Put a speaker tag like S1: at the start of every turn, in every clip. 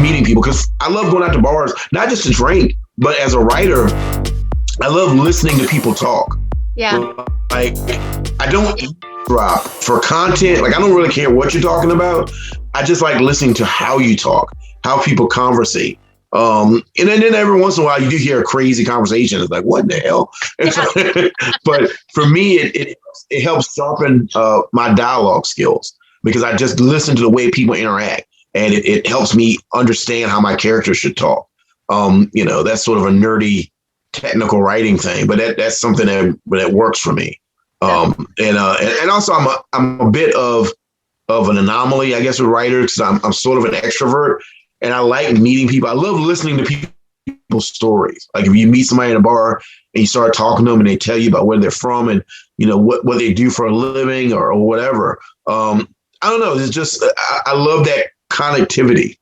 S1: love meeting people because I love going out to bars, not just to drink, but as a writer, I love listening to people talk.
S2: Yeah.
S1: Like, I don't drop for content. Like, I don't really care what you're talking about. I just like listening to how you talk, how people conversate. And then every once in a while you do hear a crazy conversation. It's like, what in the hell? But for me, it helps sharpen my dialogue skills because I just listen to the way people interact, and it helps me understand how my character should talk. That's sort of a nerdy technical writing thing, but that's something that works for me. And also I'm a bit of an anomaly, I guess, with writers, because I'm sort of an extrovert. And I like meeting people. I love listening to people's stories. Like if you meet somebody in a bar and you start talking to them and they tell you about where they're from and, what they do for a living or whatever. I don't know. It's just, I love that connectivity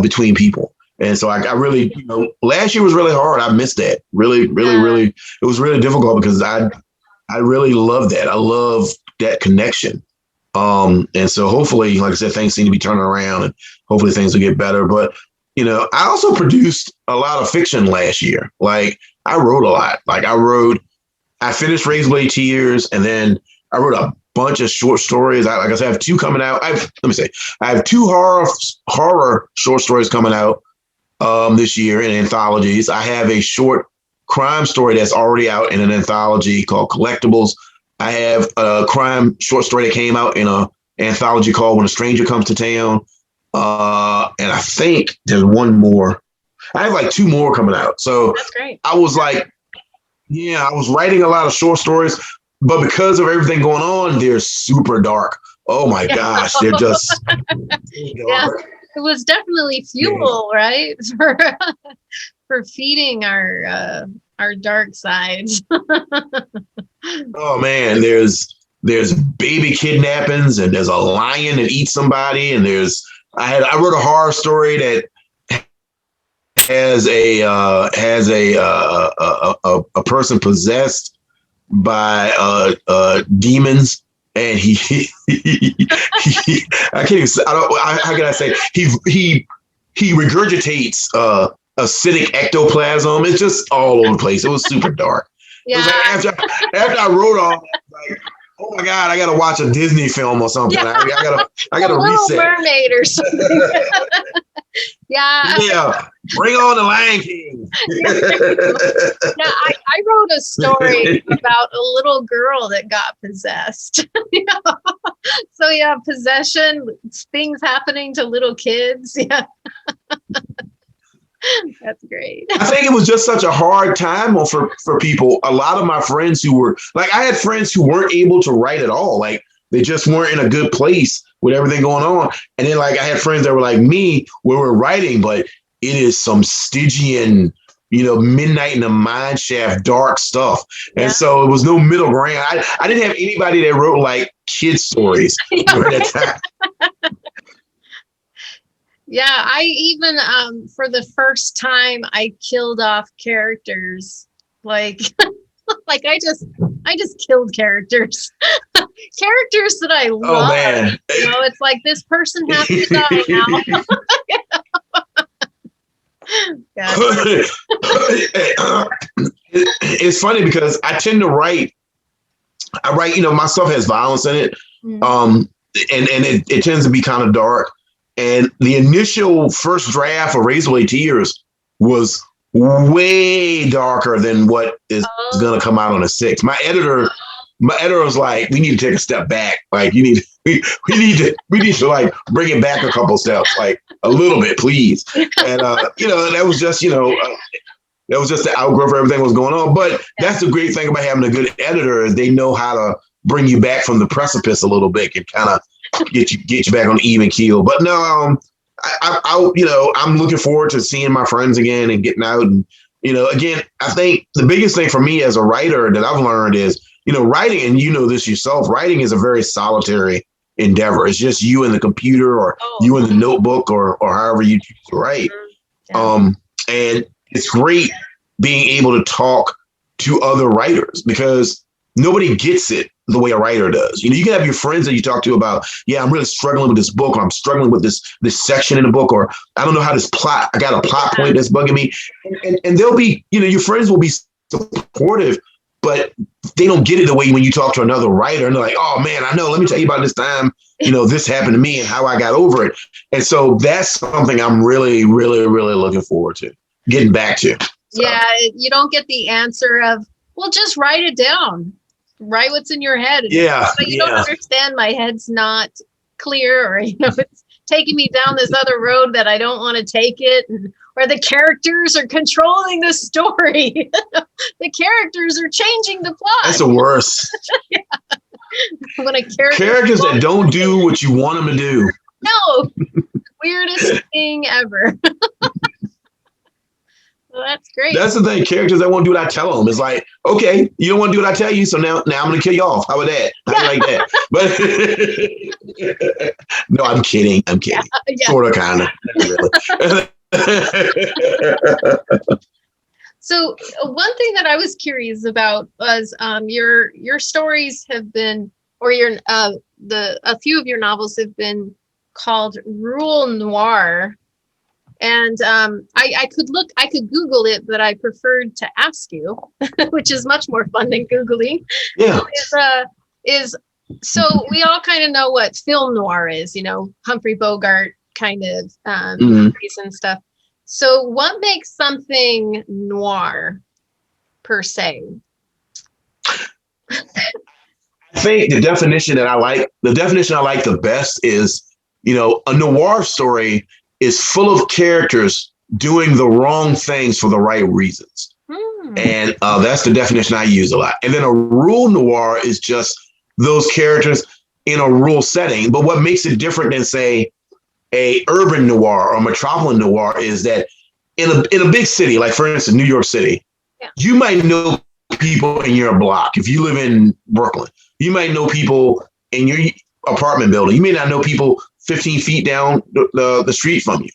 S1: between people. And so I really, last year was really hard. I missed that. Really, it was really difficult because I really love that. I love that connection. And so hopefully, like I said, things seem to be turning around and hopefully things will get better. But, I also produced a lot of fiction last year. Like I wrote a lot. Like I finished Razorblade Tears, and then I wrote a bunch of short stories. Like I said, I have two coming out. I have two horror short stories coming out this year in anthologies. I have a short crime story that's already out in an anthology called Collectibles. I have a crime short story that came out in an anthology called When a Stranger Comes to Town. And I think there's one more. I have like two more coming out. So
S2: that's great.
S1: I was like, I was writing a lot of short stories, but because of everything going on, they're super dark. Oh my gosh, they're just dark.
S2: It was definitely fuel, right? For feeding our dark sides.
S1: Oh man, there's baby kidnappings, and there's a lion that eats somebody, and I wrote a horror story that has a person possessed by demons, and I can't even say, how can I say, he regurgitates acidic ectoplasm. It's just all over the place. It was super dark.
S2: Yeah.
S1: It was like after I wrote all that, like, oh my God, I gotta watch a Disney film or something.
S2: Yeah.
S1: I gotta reset.
S2: Mermaid or something.
S1: Yeah. Bring on the Lion King.
S2: I wrote a story about a little girl that got possessed. So possession, things happening to little kids. Yeah. That's great.
S1: I think it was just such a hard time for people. A lot of my friends who were like, I had friends who weren't able to write at all. Like they just weren't in a good place with everything going on. And then like I had friends that were like me where we're writing, but it is some Stygian, midnight in the mine shaft, dark stuff. And so it was no middle ground. I didn't have anybody that wrote like kid stories during that time.
S2: Yeah, I even for the first time I killed off characters. Like like I just killed characters. Characters that I love.
S1: Oh man.
S2: It's like this person has to die now.
S1: It's funny because I tend to write, my stuff has violence in it. Mm-hmm. And it tends to be kind of dark. And the initial first draft of Razorblade Tears was way darker than what is going to come out on the 6th. My editor was like, we need to take a step back. Like we need to like bring it back a couple steps, like a little bit, please. And that was just the outgrowth of everything that was going on. But that's the great thing about having a good editor is they know how to bring you back from the precipice a little bit and kind of get you back on even keel. But no, I'm looking forward to seeing my friends again and getting out. And, again, I think the biggest thing for me as a writer that I've learned is, writing, and this yourself, writing is a very solitary endeavor. It's just you and the computer or you and the notebook or however you choose to write. Yeah. And it's great being able to talk to other writers because nobody gets it the way a writer does. You know, you can have your friends that you talk to about, yeah, I'm really struggling with this book, or I'm struggling with this section in the book, or I don't know how this plot, I got a plot point that's bugging me. And they'll be, you know, your friends will be supportive, but they don't get it the way when you talk to another writer and they're like, oh man, I know, let me tell you about this time, you know, this happened to me and how I got over it. And so that's something I'm really, really, really looking forward to getting back to. So.
S2: Yeah, you don't get the answer of, well, just write it down. Write what's in your head.
S1: Yeah.
S2: But you don't understand, my head's not clear, or, you know, it's taking me down this other road that I don't want to take it, or the characters are controlling the story. The characters are changing the plot.
S1: That's the worst.
S2: Yeah. When a
S1: characters that don't do what you want them to do.
S2: No, weirdest thing ever. Well, that's great.
S1: That's the thing. Characters that won't do what I tell them. It's like, okay, you don't want to do what I tell you, so now I'm going to kill you off. How about that? How do you like that? But no, I'm kidding. Yeah. Sort of, kind of. Really.
S2: So one thing that I was curious about was your stories have been, or a few of your novels have been called rural noir. And I could Google it, but I preferred to ask you, which is much more fun than Googling.
S1: Yeah.
S2: So we all kind of know what film noir is, you know, Humphrey Bogart kind of movies and stuff. So what makes something noir per se?
S1: I think the definition I like the best is, you know, a noir story is full of characters doing the wrong things for the right reasons. And that's the definition I use a lot. And then a rural noir is just those characters in a rural setting. But what makes it different than, say, a urban noir or metropolitan noir is that in a big city, like for instance, New York City, you might know people in your block. If you live in Brooklyn, you might know people in your apartment building. You may not know people 15 feet down the street from you.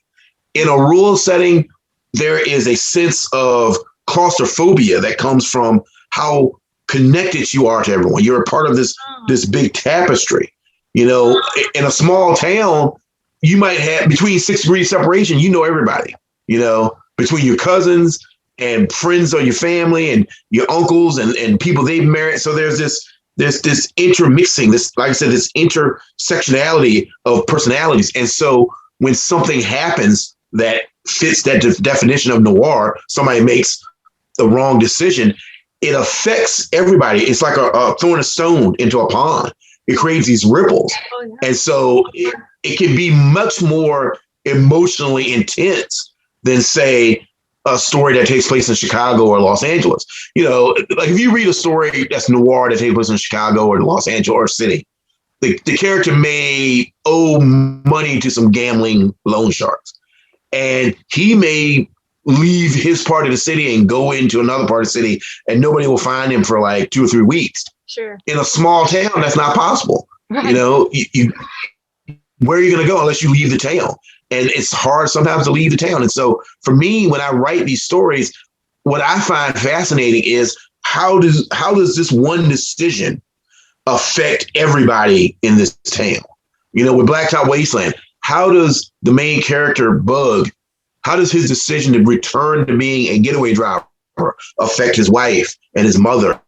S1: In a rural setting, there is a sense of claustrophobia that comes from how connected you are to everyone. You're a part of this big tapestry. You know, in a small town, you might have between 6 degrees separation, you know everybody, you know, between your cousins and friends of your family and your uncles and people they've married. So there's this intermixing, this, like I said, this intersectionality of personalities. And so when something happens that fits that definition of noir, somebody makes the wrong decision, it affects everybody. It's like throwing a stone into a pond. It creates these ripples. Oh, yeah. And so it can be much more emotionally intense than, say, a story that takes place in Chicago or Los Angeles. You know, like if you read a story that's noir that takes place in Chicago or Los Angeles or city, the character may owe money to some gambling loan sharks. And he may leave his part of the city and go into another part of the city, and nobody will find him for like 2 or 3 weeks.
S2: Sure. In
S1: a small town, that's not possible. Right. You know, where are you going to go unless you leave the town? And it's hard sometimes to leave the town. And so for me, when I write these stories, what I find fascinating is how does this one decision affect everybody in this town? You know, with Blacktop Wasteland, how does the main character, Bug, how does his decision to return to being a getaway driver affect his wife and his mother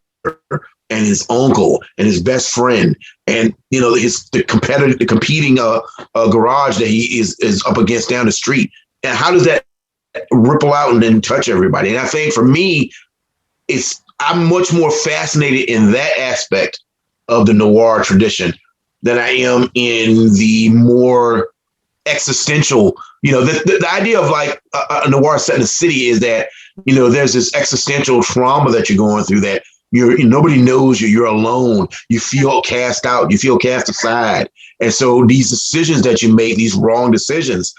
S1: and his uncle and his best friend, and you know the competing garage that he is up against down the street, and how does that ripple out and then touch everybody? And I think for me, I'm much more fascinated in that aspect of the noir tradition than I am in the more existential. You know, the idea of like a noir set in a city is that, you know, there's this existential trauma that you're going through that. Nobody knows you. You're alone. You feel cast out. You feel cast aside. And so these decisions that you make, these wrong decisions,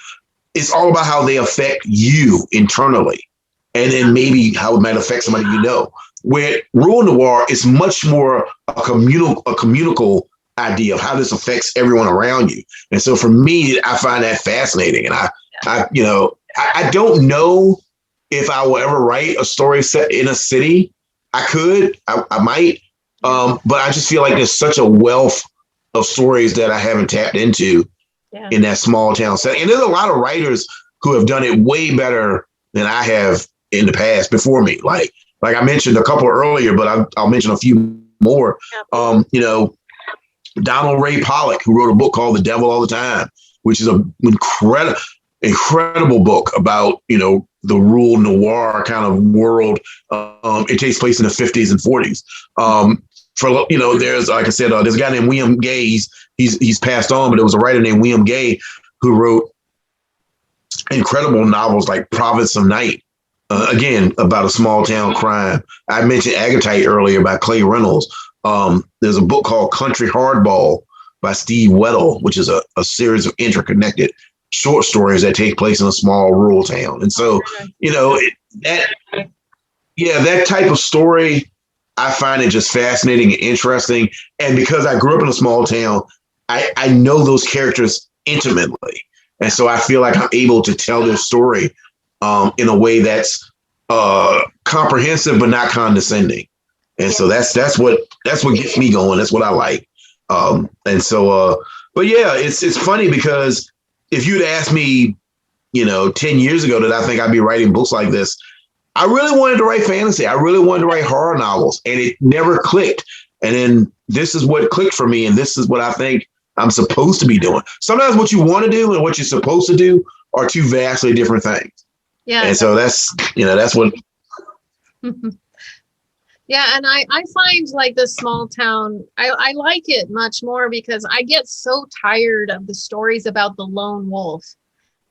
S1: it's all about how they affect you internally, and then maybe how it might affect somebody you know. Where rural noir is much more a communal idea of how this affects everyone around you. And so for me, I find that fascinating. And I don't know if I will ever write a story set in a city. I might, But I just feel like there's such a wealth of stories that I haven't tapped into in that small town setting. And there's a lot of writers who have done it way better than I have in the past before me. Like I mentioned a couple earlier, but I'll mention a few more. Donald Ray Pollock, who wrote a book called The Devil All the Time, which is an incredible book about, the rural noir kind of world. It takes place in the 50s and 40s. There's, like I said, there's a guy named William Gay. He's passed on, but there was a writer named William Gay who wrote incredible novels like Province of Night, again, about a small town crime. I mentioned Agatite earlier by Clay Reynolds. There's a book called Country Hardball by Steve Weddle, which is a series of interconnected short stories that take place in a small rural town. And so, that type of story, I find it just fascinating and interesting. And because I grew up in a small town, I know those characters intimately. And so I feel like I'm able to tell their story in a way that's comprehensive, but not condescending. And so that's what gets me going. That's what I like. But yeah, it's funny because if you'd asked me, 10 years ago that I think I'd be writing books like this, I really wanted to write fantasy. I really wanted to write horror novels, and it never clicked. And then this is what clicked for me, and this is what I think I'm supposed to be doing. Sometimes what you want to do and what you're supposed to do are two vastly different things.
S2: Yeah.
S1: And so that's what.
S2: Yeah, and I find like the small town, I like it much more because I get so tired of the stories about the lone wolf.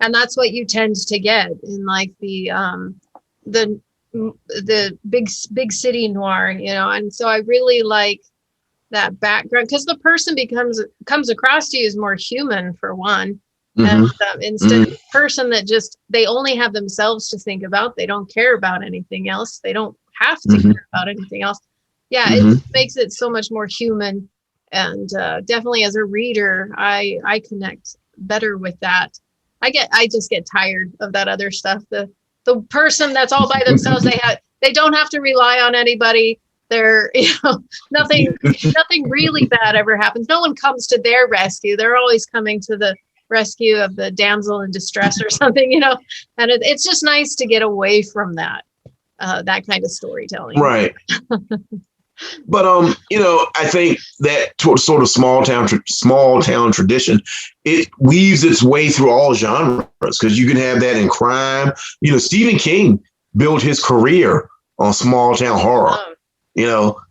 S2: And that's what you tend to get in like the big city noir, and so I really like that background because the person comes across to you as more human for one. And instead of the person that they only have themselves to think about, they don't care about anything else. They don't have to care about anything else. Yeah, it makes it so much more human. And definitely as a reader, I connect better with that. I just get tired of that other stuff. The person that's all by themselves, they don't have to rely on anybody. They're, nothing really bad ever happens. No one comes to their rescue. They're always coming to the rescue of the damsel in distress or something, and it's just nice to get away from that kind of storytelling.
S1: Right. But I think that sort of small town tradition, it weaves its way through all genres because you can have that in crime. Stephen King built his career on small town horror.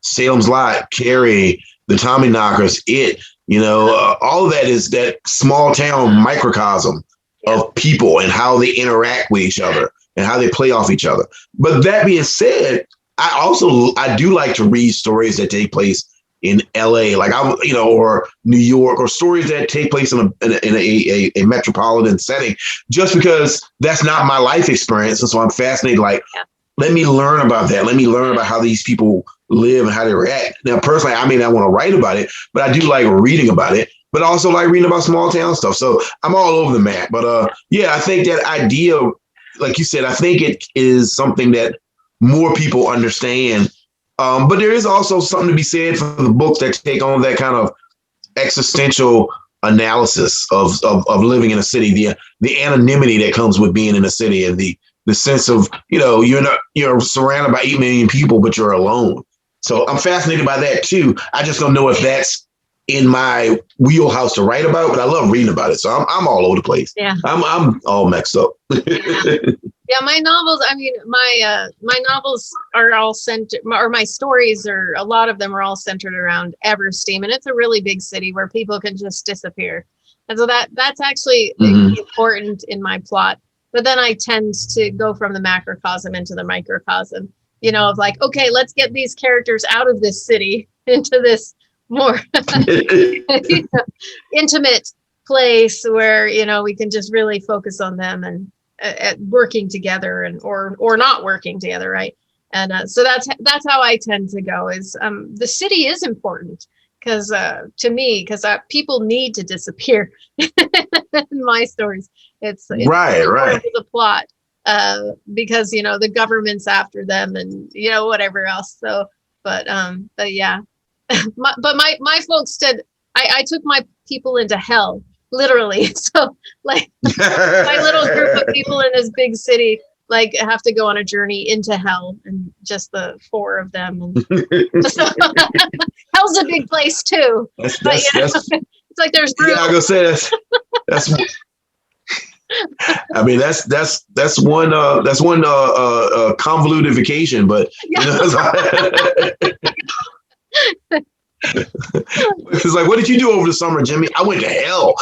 S1: Salem's Lot, Carrie, the Tommyknockers, It. All of that is that small town microcosm of people and how they interact with each other and how they play off each other. But that being said, I do like to read stories that take place in LA, like or New York, or stories that take place in a metropolitan setting, just because that's not my life experience. And so I'm fascinated, let me learn about that. Let me learn about how these people live and how they react. Now, personally, I may not want to write about it, but I do like reading about it, but I also like reading about small town stuff. So I'm all over the map. But I think that idea, like you said, I think it is something that more people understand. But there is also something to be said for the books that take on that kind of existential analysis of living in a city, the anonymity that comes with being in a city, and the sense of, you're surrounded by 8 million people, but you're alone. So I'm fascinated by that too. I just don't know if that's in my wheelhouse to write about, but I love reading about it. So I'm all over the place.
S2: Yeah.
S1: I'm all mixed up.
S2: Yeah, my novels, my novels are all centered, or my stories are, a lot of them are all centered around Eversteam, and it's a really big city where people can just disappear. And so that's actually important in my plot. But then I tend to go from the macrocosm into the microcosm, of like, okay, let's get these characters out of this city into this more intimate place where, we can just really focus on them and at working together or not working together. Right. And so that's how I tend to go is the city is important because to me, because people need to disappear in my stories. It's
S1: right.
S2: For the plot because, the government's after them and, whatever else. So, but yeah, my folks said I took my people into hell, literally. So like my little group of people in this big city like have to go on a journey into hell, and just the four of them. And so, hell's a big place too. But it's like there's room.
S1: Yeah, I'm gonna say that's I mean that's one convoluted vacation, but you know, it's like, what did you do over the summer, Jimmy? I went to hell.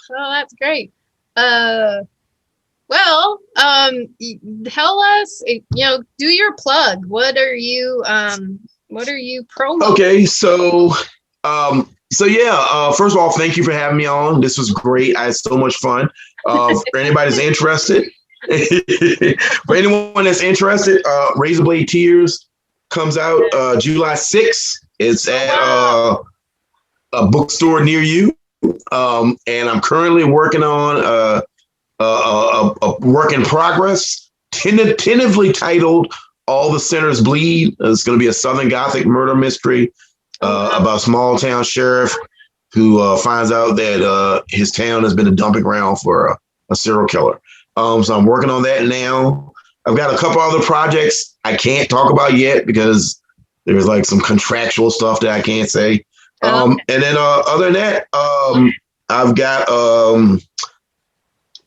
S2: Oh, that's great. Well, tell us, do your plug. What are you promoting?
S1: Okay, so yeah, first of all, thank you for having me on. This was great. I had so much fun. For anybody that's interested, for anyone that's interested, Razor Blade Tears comes out July 6th. It's at a bookstore near you. And I'm currently working on a work in progress, tentatively titled All the Sinners Bleed. It's going to be a Southern Gothic murder mystery about a small town sheriff who finds out that his town has been a dumping ground for a serial killer. So I'm working on that now. I've got a couple other projects I can't talk about yet because there's like some contractual stuff that I can't say. And then other than that, I've got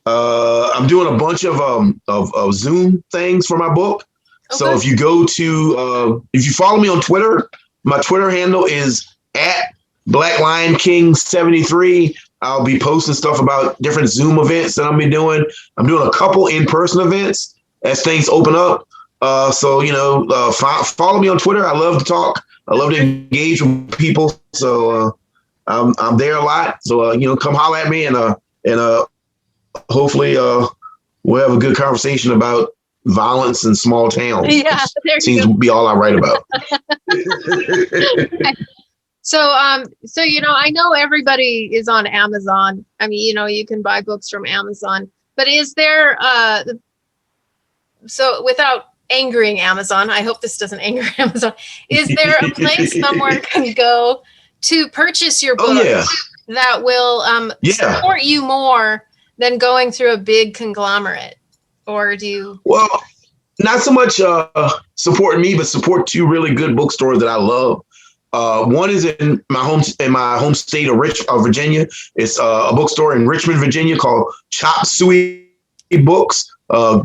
S1: I'm doing a bunch of Zoom things for my book. Okay. So if you go to if you follow me on Twitter, my Twitter handle is at Black Lion King 73. I'll be posting stuff about different Zoom events that I'll be doing. I'm doing a couple in-person events as things open up. So follow me on Twitter. I love to talk. I love to engage with people. So I'm there a lot. So come holler at me, and hopefully we'll have a good conversation about violence in small towns.
S2: Yeah,
S1: seems to be all I write about.
S2: So I know everybody is on Amazon. I mean, you can buy books from Amazon, but is there so without angering Amazon, I hope this doesn't anger Amazon, is there a place someone can go to purchase your book that will support you more than going through a big conglomerate? Or do you?
S1: Well, not so much supporting me, but support two really good bookstores that I love. One is in my home state of Virginia. It's a bookstore in Richmond, Virginia called Chop Suey Books.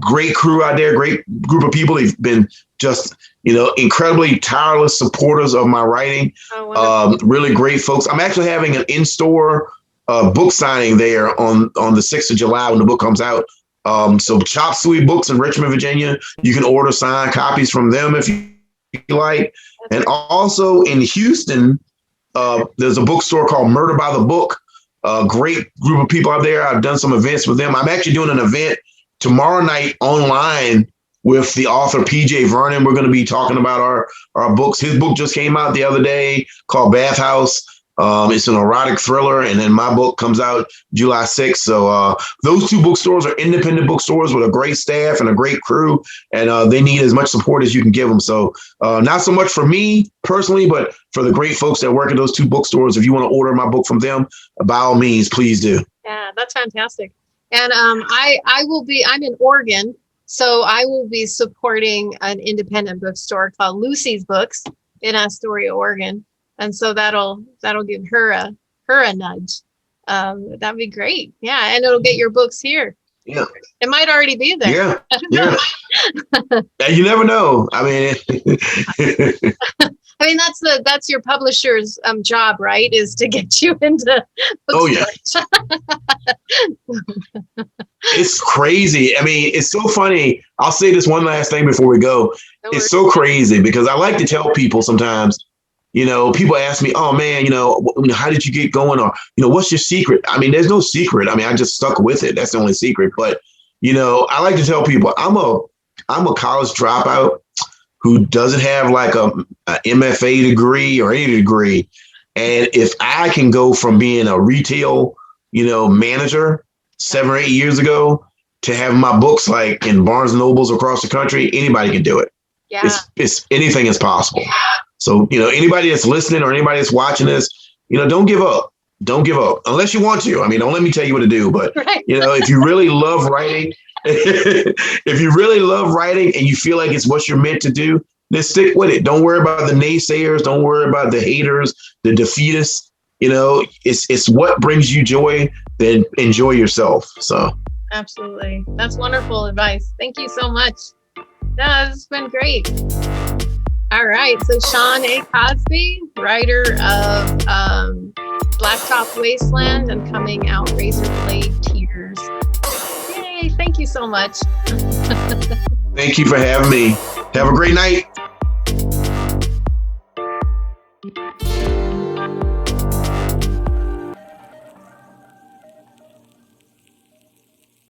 S1: Great crew out there, great group of people. They've been just, incredibly tireless supporters of my writing. Really great folks. I'm actually having an in-store book signing there on the 6th of July when the book comes out. So Chop Suey Books in Richmond, Virginia. You can order signed copies from them if you like. And also in Houston, there's a bookstore called Murder by the Book. A great group of people out there. I've done some events with them. I'm actually doing an event tomorrow night online with the author PJ Vernon. We're going to be talking about our books. His book just came out the other day called Bathhouse. It's an erotic thriller, and then my book comes out July 6th. So those two bookstores are independent bookstores with a great staff and a great crew, and they need as much support as you can give them. So not so much for me personally, but for the great folks that work at those two bookstores. If you want to order my book from them, by all means, please do.
S2: Yeah, that's fantastic. And I'm in Oregon, so I will be supporting an independent bookstore called Lucy's Books in Astoria, Oregon. And so that'll give her a nudge. That'd be great. Yeah, and it'll get your books here.
S1: Yeah,
S2: it might already be there.
S1: Yeah. You never know. I mean, that's your publisher's job, right? Is to get you into bookstores. Oh yeah. It's crazy. I mean, it's so funny. I'll say this one last thing before we go. It's so crazy because I like to tell people sometimes. People ask me, oh, man, how did you get going? Or, what's your secret? I mean, there's no secret. I mean, I just stuck with it. That's the only secret. But, I like to tell people I'm a college dropout who doesn't have like a MFA degree or any degree. And if I can go from being a retail, manager 7 or 8 years ago to have my books like in Barnes and Nobles across the country, anybody can do it.
S2: Yeah.
S1: It's anything is possible. So, anybody that's listening or anybody that's watching this, don't give up. Don't give up unless you want to. I mean, don't let me tell you what to do, but
S2: Right.
S1: if you really love writing, if you really love writing and you feel like it's what you're meant to do, then stick with it. Don't worry about the naysayers. Don't worry about the haters, the defeatists. It's what brings you joy. Then enjoy yourself. So.
S2: Absolutely. That's wonderful advice. Thank you so much. Yeah, it's been great. All right. So Shawn A. Cosby, writer of Blacktop Wasteland and coming out Razor Blade Tears. Yay. Thank you so much.
S1: Thank you for having me. Have a great night.